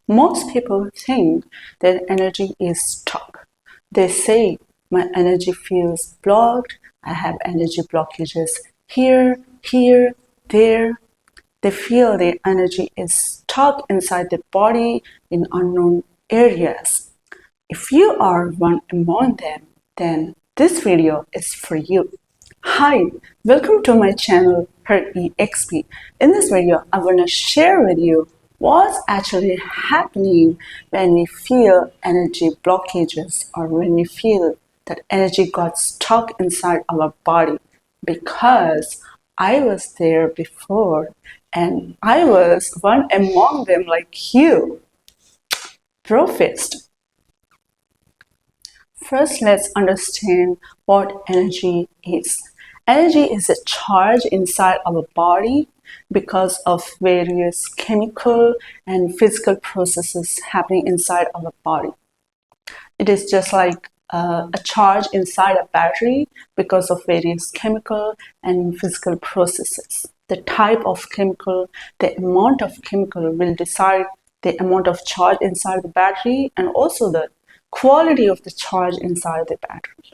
Most people think that energy is stuck. They say, my energy feels blocked, I have energy blockages here, here, there. They feel their energy is stuck inside the body in unknown areas. If you are one among them, then this video is for you. Hi, welcome to my channel HertEXP. In this video, I'm going to share with you what's actually happening when we feel energy blockages or when we feel that energy got stuck inside our body, because I was there before and I was one among them like you. Professed. First, let's understand what energy is. Energy is a charge inside our body because of various chemical and physical processes happening inside our body. It is just like a charge inside a battery because of various chemical and physical processes. The type of chemical, the amount of chemical will decide the amount of charge inside the battery and also the quality of the charge inside the battery.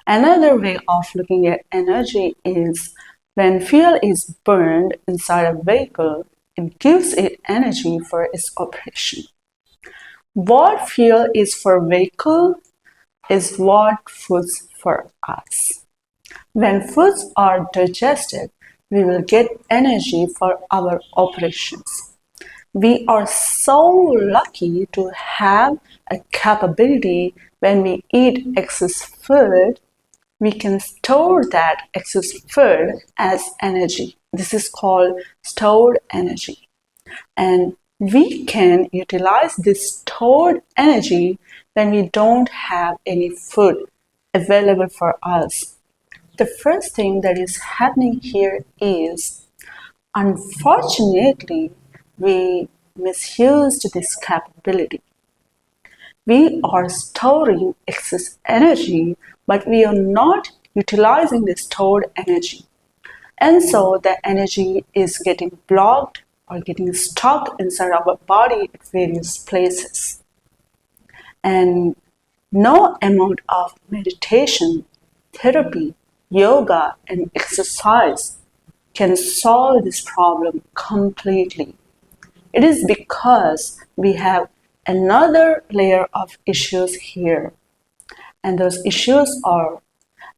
Another way of looking at energy is when fuel is burned inside a vehicle, it gives it energy for its operation. What fuel is for vehicle is what foods for us. When foods are digested, we will get energy for our operations. We are so lucky to have a capability when we eat excess food, we can store that excess food as energy. This is called stored energy. And we can utilize this stored energy when we don't have any food available for us. The first thing that is happening here is, unfortunately, we misused this capability. We are storing excess energy, but we are not utilizing the stored energy. And so the energy is getting blocked or getting stuck inside our body at various places. And no amount of meditation, therapy, yoga, and exercise can solve this problem completely. It is because we have another layer of issues here. And those issues are,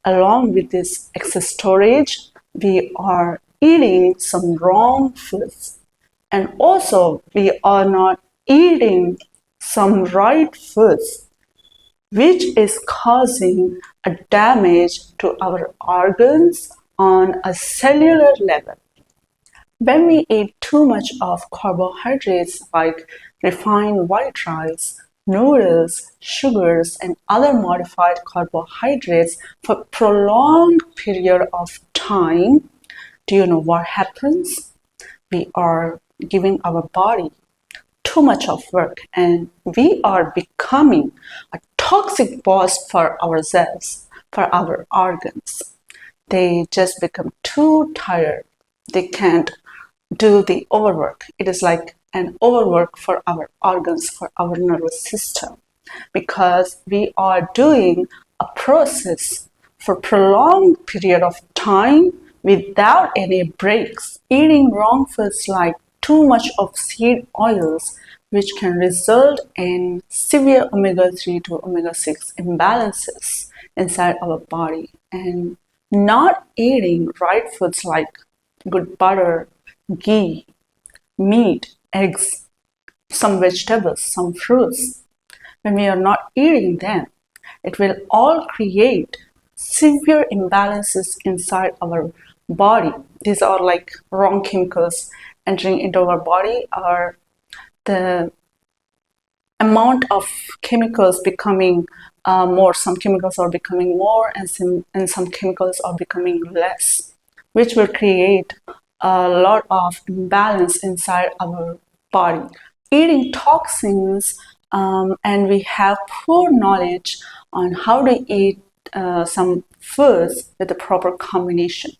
along with this excess storage, we are eating some wrong foods. And also, we are not eating some right foods, which is causing a damage to our organs on a cellular level. When we eat too much of carbohydrates like refined white rice, noodles, sugars, and other modified carbohydrates for prolonged period of time, do you know what happens? We are giving our body too much of work and we are becoming a toxic boss for ourselves, for our organs. They just become too tired. They can't do the overwork. It is like an overwork for our organs, for our nervous system, because we are doing a process for prolonged period of time without any breaks, eating wrong foods like too much of seed oils, which can result in severe omega-3 to omega-6 imbalances inside our body, and not eating right foods like good butter, ghee, meat, eggs, some vegetables, some fruits. When we are not eating them, it will all create severe imbalances inside our body. These are like wrong chemicals entering into our body, or the amount of chemicals becoming more. Some chemicals are becoming more and some chemicals are becoming less, which will create a lot of imbalance inside our body. Eating toxins, and we have poor knowledge on how to eat some foods with the proper combination.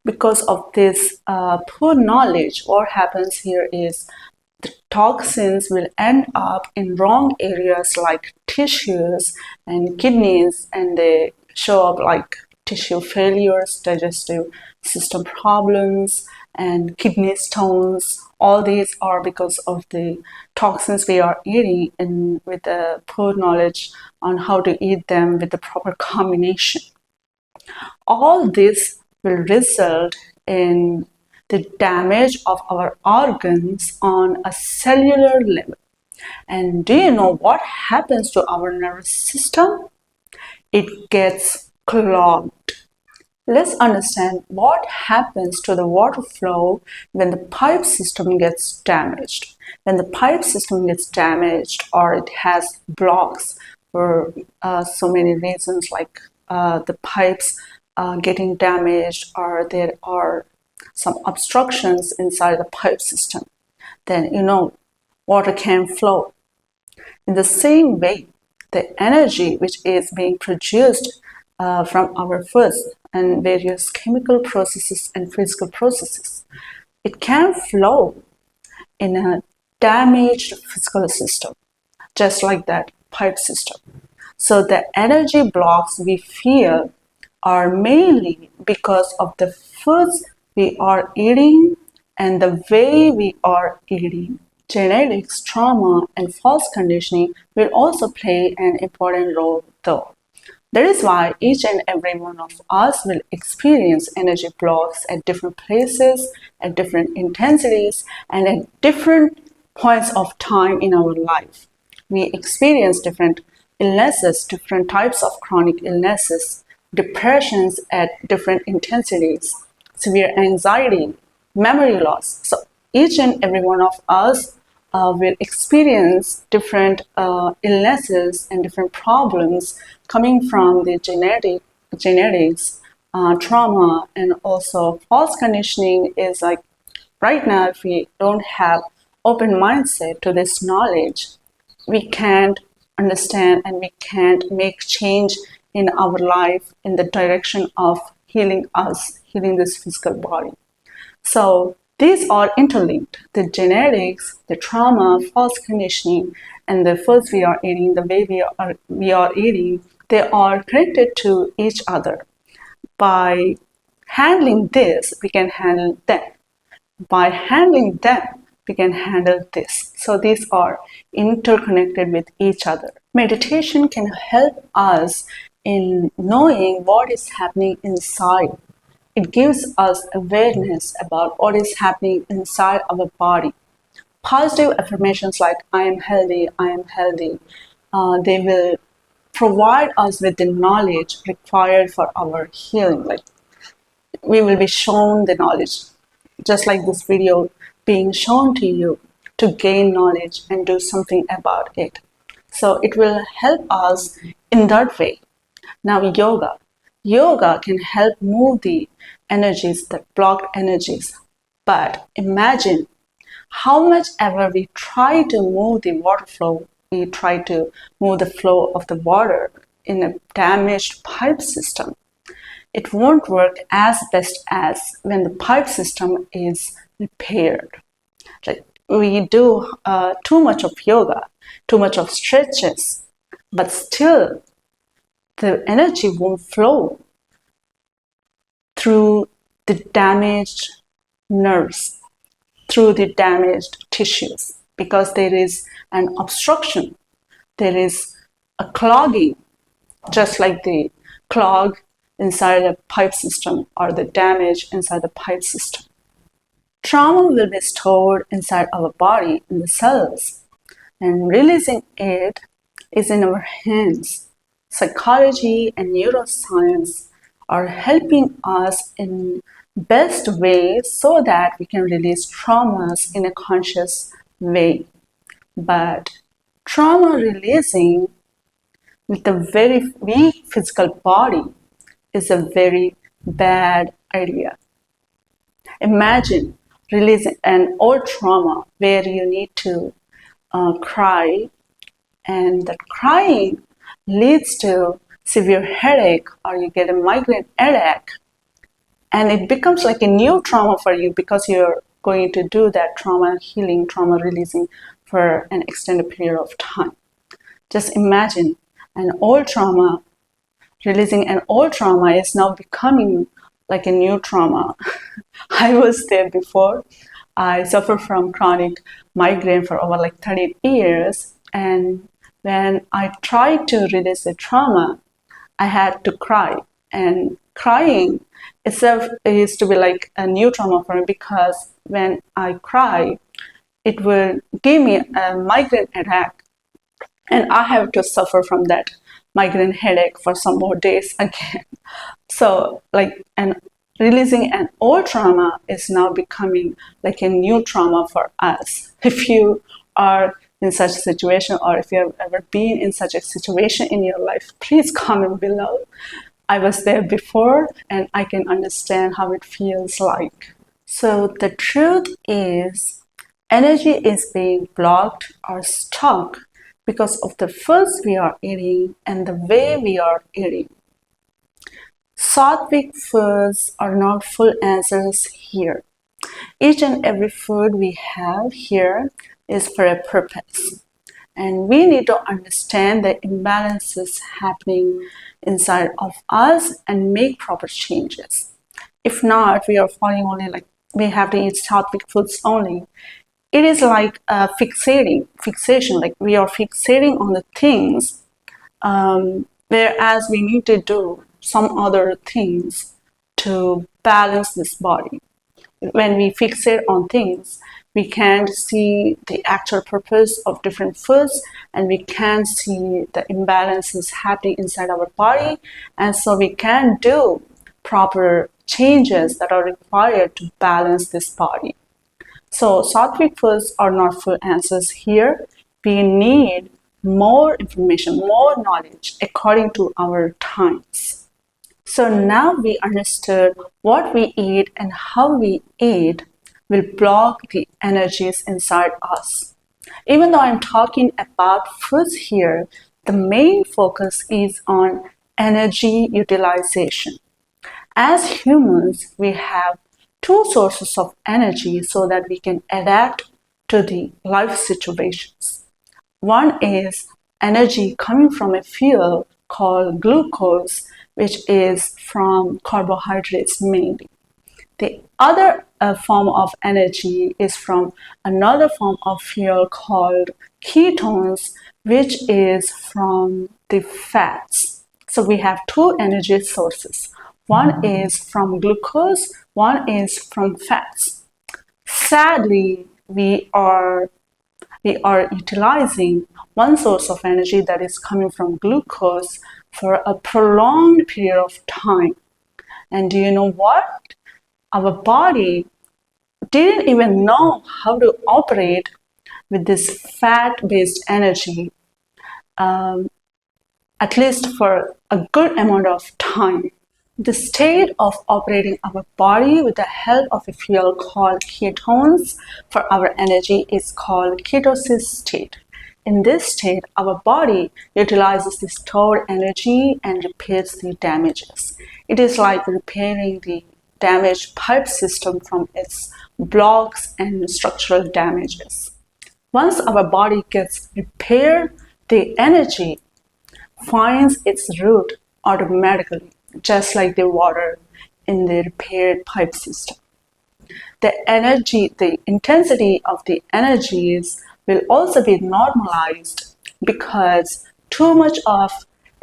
Because of this poor knowledge, what happens here is toxins will end up in wrong areas like tissues and kidneys, and they show up like tissue failures, digestive system problems, and kidney stones. All these are because of the toxins we are eating, and with the poor knowledge on how to eat them with the proper combination. All this will result in the damage of our organs on a cellular level. And do you know what happens to our nervous system? It gets clogged. Let's understand what happens to the water flow when the pipe system gets damaged. When the pipe system gets damaged or it has blocks for so many reasons, like the pipes getting damaged, or there are some obstructions inside the pipe system, then water can flow. In the same way, the energy which is being produced from our foods and various chemical processes and physical processes, it can flow in a damaged physical system, just like that pipe system. So the energy blocks we feel are mainly because of the foods we are eating and the way we are eating. Genetics, trauma, and false conditioning will also play an important role though. That is why each and every one of us will experience energy blocks at different places, at different intensities, and at different points of time in our life. We experience different illnesses, different types of chronic illnesses, depressions at different intensities, severe anxiety, memory loss. So each and every one of us will experience different illnesses and different problems coming from the genetics, trauma, and also false conditioning. Is like right now, if we don't have open mindset to this knowledge, we can't understand and we can't make change in our life in the direction of healing us, healing this physical body. So these are interlinked. The genetics, the trauma, false conditioning, and the foods we are eating, the way we are eating, they are connected to each other. By handling this, we can handle them. By handling them, we can handle this. So these are interconnected with each other. Meditation can help us in knowing what is happening inside. It gives us awareness about what is happening inside our body. Positive affirmations like I am healthy, they will provide us with the knowledge required for our healing. Like we will be shown the knowledge, just like this video being shown to you to gain knowledge and do something about it. So it will help us in that way. Now yoga. Yoga can help move the energies, the blocked energies. But imagine how much ever we try to move the water flow, we try to move the flow of the water in a damaged pipe system. It won't work as best as when the pipe system is repaired. Like we do too much of yoga, too much of stretches, but still the energy won't flow through the damaged nerves, through the damaged tissues, because there is an obstruction, there is a clogging, just like the clog inside the pipe system or the damage inside the pipe system. Trauma will be stored inside our body in the cells, and releasing it is in our hands. Psychology and neuroscience are helping us in best way so that we can release traumas in a conscious way. But trauma releasing with a very weak physical body is a very bad idea. Imagine releasing an old trauma where you need to cry, and that crying leads to severe headache, or you get a migraine headache, and it becomes like a new trauma for you because your going to do that trauma healing, trauma releasing for an extended period of time. Just imagine an old trauma, releasing an old trauma is now becoming like a new trauma. I was there before. I suffer from chronic migraine for over like 30 years. And when I tried to release the trauma, I had to cry. And crying itself is to be like a new trauma for me, because when I cry, it will give me a migraine attack. And I have to suffer from that migraine headache for some more days again. So and releasing an old trauma is now becoming like a new trauma for us. If you are in such a situation, or if you have ever been in such a situation in your life, please comment below. I was there before and I can understand how it feels like. So the truth is, energy is being blocked or stuck because of the foods we are eating and the way we are eating. Sattvic foods are not full answers here. Each and every food we have here is for a purpose. And we need to understand the imbalances happening inside of us and make proper changes. If not, we are falling only like we have to eat sattvic foods only. It is like a fixation, like we are fixating on the things, whereas we need to do some other things to balance this body. When we fixate on things, we can't see the actual purpose of different foods, and we can't see the imbalances happening inside our body, and so we can't do proper changes that are required to balance this body. So sattvic foods are not full answers here. We need more information, more knowledge according to our times. So now we understood what we eat and how we eat will block the energies inside us. Even though I'm talking about foods here, the main focus is on energy utilization. As humans, we have two sources of energy so that we can adapt to the life situations. One is energy coming from a fuel called glucose, which is from carbohydrates mainly. The other form of energy is from another form of fuel called ketones, which is from the fats. So we have two energy sources. One is from glucose, one is from fats. Sadly, we are utilizing one source of energy that is coming from glucose for a prolonged period of time. And do you know what? Our body didn't even know how to operate with this fat-based energy, at least for a good amount of time. The state of operating our body with the help of a fuel called ketones for our energy is called ketosis state. In this state, our body utilizes the stored energy and repairs the damages. It is like repairing the damaged pipe system from its blocks and structural damages. Once our body gets repaired, the energy finds its route automatically, just like the water in the repaired pipe system. The intensity of the energies will also be normalized, because too much of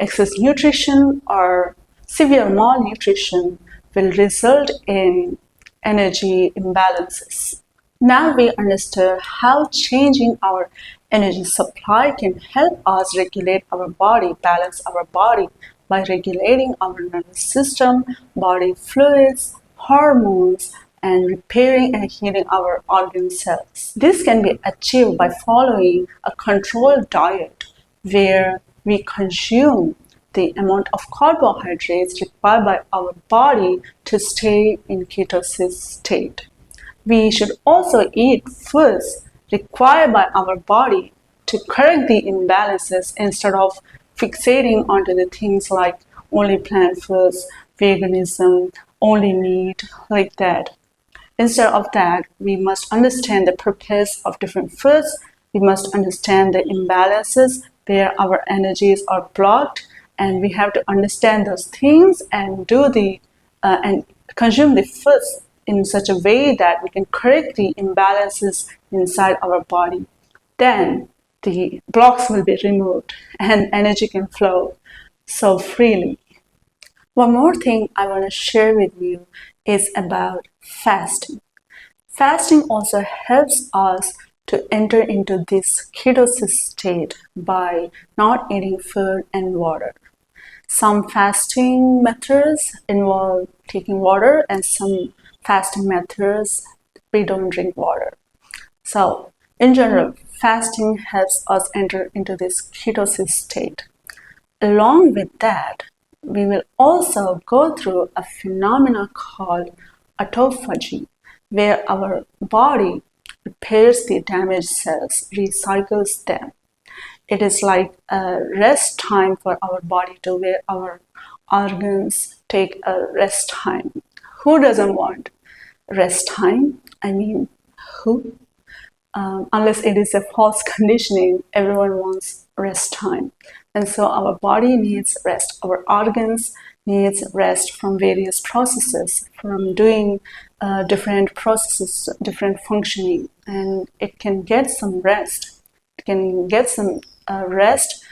excess nutrition or severe malnutrition will result in energy imbalances. Now we understood how changing our energy supply can help us regulate our body, balance our body by regulating our nervous system, body fluids, hormones, and repairing and healing our organ cells. This can be achieved by following a controlled diet where we consume the amount of carbohydrates required by our body to stay in ketosis state. We should also eat foods required by our body to correct the imbalances instead of fixating onto the things like only plant foods, veganism, only meat, like that. Instead of that, we must understand the purpose of different foods. We must understand the imbalances where our energies are blocked, and we have to understand those things and and consume the foods in such a way that we can correct the imbalances inside our body. Then the blocks will be removed and energy can flow so freely. One more thing I want to share with you is about fasting. Fasting also helps us to enter into this ketosis state by not eating food and water. Some fasting methods involve taking water, and some fasting methods we don't drink water. So, in general, fasting helps us enter into this ketosis state. Along with that, we will also go through a phenomenon called autophagy, where our body repairs the damaged cells, recycles them. It is like a rest time for our body to where our organs take a rest time. Who doesn't want rest time? I mean, who? Unless it is a false conditioning, everyone wants rest time. And so our body needs rest. Our organs needs rest from various processes, from doing different processes, different functioning, and it can get some rest. It can get some rest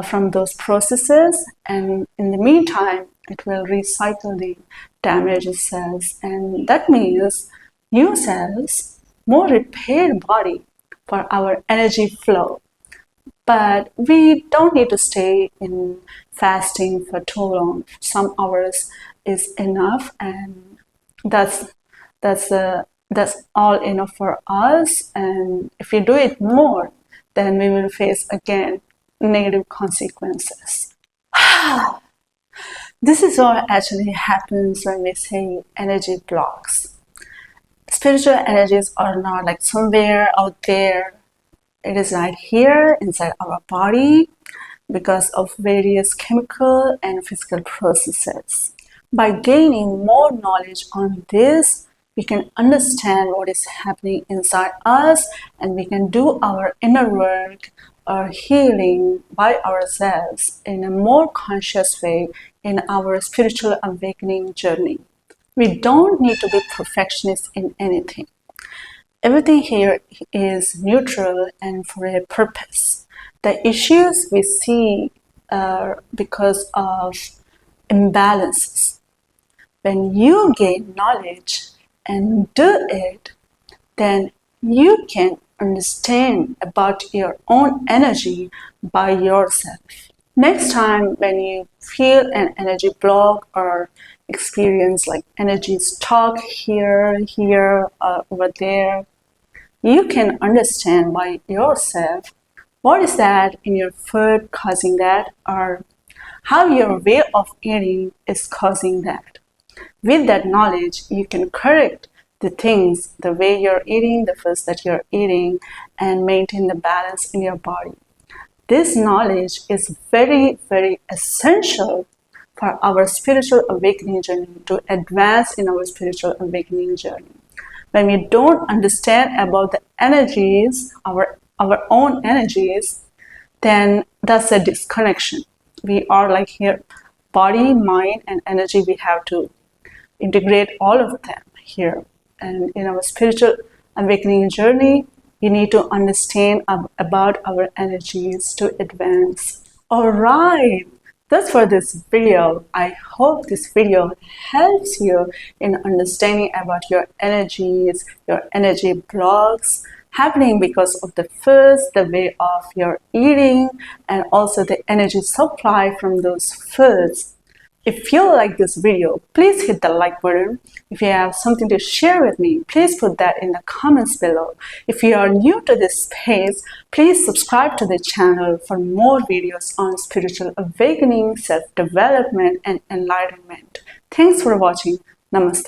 from those processes, and in the meantime, it will recycle the damaged cells, and that means new cells, more repaired body for our energy flow. But we don't need to stay in fasting for too long. Some hours is enough, and that's all enough for us. And if we do it more, then we will face again negative consequences. This is what actually happens when we say energy blocks. Spiritual energies are not like somewhere out there. It is right here inside our body because of various chemical and physical processes. By gaining more knowledge on this, we can understand what is happening inside us, and we can do our inner work or healing by ourselves in a more conscious way in our spiritual awakening journey. We don't need to be perfectionists in anything. Everything here is neutral and for a purpose. The issues we see are because of imbalances. When you gain knowledge and do it, then you can understand about your own energy by yourself. Next time when you feel an energy block or experience like energy stuck here, over there, you can understand by yourself what is that in your food causing that, or how your way of eating is causing that. With that knowledge, you can correct the things, the way you're eating, the foods that you're eating, and maintain the balance in your body. This knowledge is very, very essential for our spiritual awakening journey, to advance in our spiritual awakening journey. When we don't understand about the energies, our own energies, then that's a disconnection. We are like here, body, mind, and energy. We have to integrate all of them here. And in our spiritual awakening journey, we need to understand about our energies to advance. All right. That's for this video. I hope this video helps you in understanding about your energies, your energy blocks happening because of the foods, the way of your eating, and also the energy supply from those foods. If you like this video, please hit the like button. If you have something to share with me, please put that in the comments below. If you are new to this space, please subscribe to the channel for more videos on spiritual awakening, self-development, and enlightenment. Thanks for watching. Namaste.